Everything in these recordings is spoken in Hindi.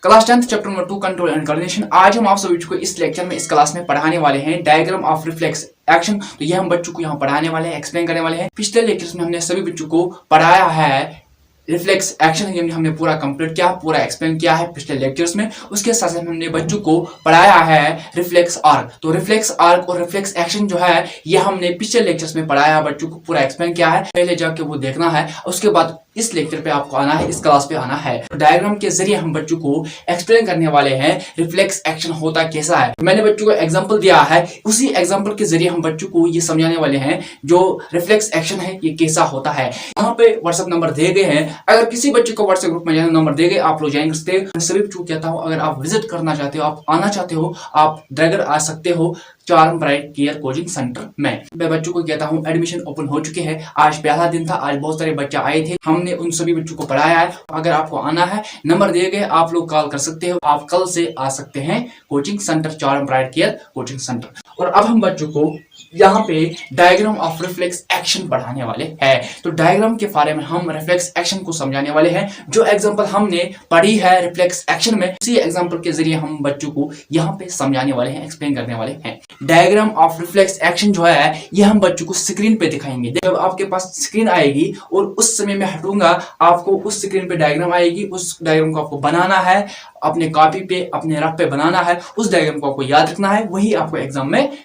Class 10 chapter number 2 control and coordination. आज हम आप सभी को इस लेक्चर में इस क्लास में पढ़ाने वाले हैं डायग्राम ऑफ रिफ्लेक्स एक्शन। तो ये हम बच्चों को यहाँ पढ़ाने वाले हैं, एक्सप्लेन करने वाले हैं। पिछले लेक्चर्स में हमने सभी बच्चों को पढ़ाया है रिफ्लेक्स एक्शन, हमने पूरा कंप्लीट किया, पूरा एक्सप्लेन किया है पिछले लेक्चर्स में। उसके साथ साथ हमने बच्चों को पढ़ाया है रिफ्लेक्स आर्क। तो रिफ्लेक्स आर्क और रिफ्लेक्स एक्शन जो है ये हमने पिछले लेक्चर्स में पढ़ाया है, बच्चों को पूरा एक्सप्लेन किया है। पहले जाके वो देखना है, उसके बाद इस लेक्चर पे आपको आना है, इस क्लास पे आना है। डायग्राम के जरिए हम बच्चों को एक्सप्लेन करने वाले हैं रिफ्लेक्स एक्शन होता कैसा है। मैंने बच्चों को एग्जांपल दिया है, उसी एग्जांपल के जरिए हम बच्चों को ये समझाने वाले हैं जो रिफ्लेक्स एक्शन है ये कैसा होता है। यहाँ पे व्हाट्सएप नंबर दिए गए हैं, अगर किसी बच्चे को व्हाट्सएप ग्रुप में नंबर दिए गए आप लोग ज्वाइन सकते हैं। सभी बच्चों को कहता हूँ, अगर आप विजिट करना चाहते हो, आप आना चाहते हो, आप ड्रैगर आ सकते हो charm bright care coaching centre में। मैं बच्चों को कहता हूँ एडमिशन ओपन हो चुके हैं। आज पहला दिन था, आज बहुत सारे बच्चे आए थे, हमने उन सभी बच्चों को पढ़ाया है। अगर आपको आना है, नंबर दिए गए, आप लोग कॉल कर सकते हो, आप कल से आ सकते हैं coaching centre charm bright care coaching centre. और अब हम बच्चों को यहाँ पे डायग्राम ऑफ रिफ्लेक्स एक्शन पढ़ाने वाले हैं। तो डायग्राम के बारे में हम रिफ्लेक्स एक्शन को समझाने वाले हैं। जो एग्जांपल हमने पढ़ी है रिफ्लेक्स एक्शन में, उसी एग्जांपल के जरिए हम बच्चों को यहाँ पे समझाने वाले हैं, एक्सप्लेन करने वाले हैं। डायग्राम ऑफ रिफ्लेक्स एक्शन जो है ये हम बच्चों को स्क्रीन पे दिखाएंगे। जब आपके पास स्क्रीन आएगी और उस समय में हटूंगा, आपको उस स्क्रीन पे डायग्राम आएगी, उस डायग्राम को आपको बनाना है, अपने कॉपी पे अपने रफ पे बनाना है, उस डायग्राम को आपको याद रखना है, वही आपको एग्जाम में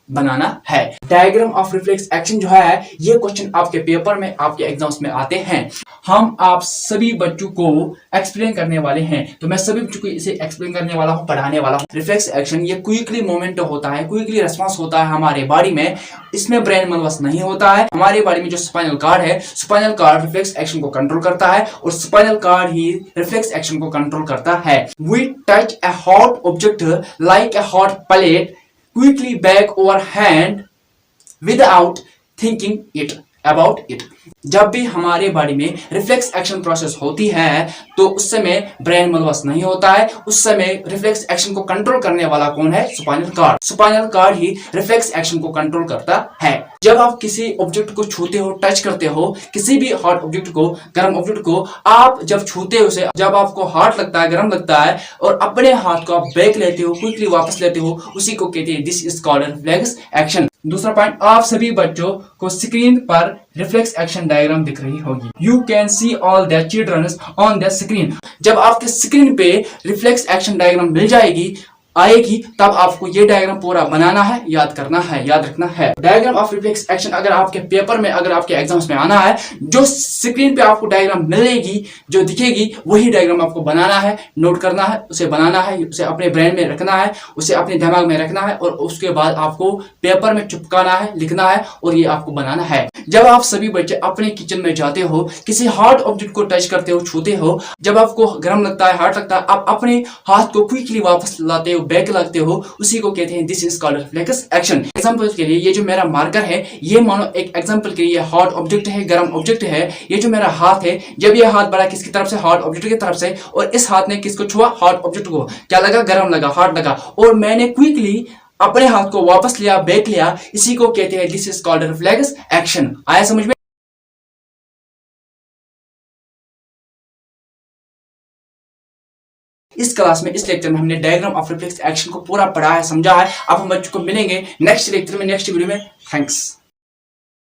बनाना है। डायग्राम ऑफ रिफ्लेक्स एक्शन जो है ये क्वेश्चन आपके पेपर में, आपके एग्जाम्स में आते हैं। हम आप सभी बच्चों को एक्सप्लेन करने वाले हैं। तो मैं सभी बच्चों को इसे एक्सप्लेन करने वाला हूं, पढ़ाने वाला हूं। रिफ्लेक्स एक्शन ये क्विकली मोमेंट होता है, क्विकली रिस्पांस होता है हमारे बॉडी में। इसमें ब्रेन मनवस नहीं होता है। हमारे बॉडी में जो स्पाइनल कार्ड है, स्पाइनल कार्ड रिफ्लेक्स एक्शन को कंट्रोल करता है और स्पाइनल कार्ड ही रिफ्लेक्स एक्शन को कंट्रोल करता है। We touch a hot object like a hot plate quickly back our hand without thinking about it। जब भी हमारे बॉडी में रिफ्लेक्स एक्शन प्रोसेस होती है तो उस समय ब्रेन मनवस नहीं होता है। उस समय रिफ्लेक्स एक्शन को कंट्रोल करने वाला कौन है? Spinal card. स्पाइनल कार्ड ही रिफ्लेक्स एक्शन को कंट्रोल करता है। जब आप किसी ऑब्जेक्ट को छूते हो, टच करते हो, किसी भी हॉट ऑब्जेक्ट को, गर्म ऑब्जेक्ट को आप जब छूते हो, उसे जब आपको हॉट लगता है, गर्म लगता है और अपने हाथ को आप बैक लेते हो, क्विकली वापस लेते हो, उसी को कहते हैं this is called reflex action. दूसरा पॉइंट, आप सभी बच्चों को स्क्रीन पर रिफ्लेक्स एक्शन डायग्राम दिख रही होगी। You can see all the childrens on the screen. जब आपके स्क्रीन पे रिफ्लेक्स एक्शन डायग्राम मिल जाएगी, आएगी, तब आपको ये डायग्राम पूरा बनाना है, याद करना है, याद रखना है। डायग्राम ऑफ रिफ्लेक्स एक्शन अगर आपके पेपर में, अगर आपके एग्जाम्स में आना है, जो स्क्रीन पे आपको डायग्राम मिलेगी, जो दिखेगी, वही डायग्राम आपको बनाना है, नोट करना है, उसे बनाना है, उसे अपने ब्रेन में रखना है, उसे अपने दिमाग में रखना है और उसके बाद आपको पेपर में चिपकाना है, लिखना है और ये आपको बनाना है। जब आप सभी बच्चे अपने किचन में जाते हो, किसी हॉट ऑब्जेक्ट को टच करते हो, छूते हो, जब आपको गर्म लगता है, हॉट लगता है, आप अपने हाथ को क्विकली वापस लाते हो, बैक लगते हो, उसी को कहते हैं this is called reflex action. Example के लिए ये जो मेरा मार्कर है, ये मानो एक एग्जांपल के लिए हॉट ऑब्जेक्ट है, गर्म ऑब्जेक्ट है। ये जो मेरा हाथ है, जब ये हाथ बढ़ा किसकी तरफ से? हॉट ऑब्जेक्ट की तरफ से, और इस हाथ ने किसको छुआ? हॉट ऑब्जेक्ट को। क्या लगा? गर्म लगा, हॉट लगा, और मैंने क्विकली अपने हाथ को वापस लिया, बैक लिया, इसी को कहते हैं this is called reflex action. आया समझ में? इस क्लास में, इस लेक्चर में हमने डायग्राम ऑफ रिफ्लेक्स एक्शन को पूरा पढ़ा है, समझा है। अब हम बच्चों को मिलेंगे नेक्स्ट लेक्चर में, नेक्स्ट वीडियो में। थैंक्स।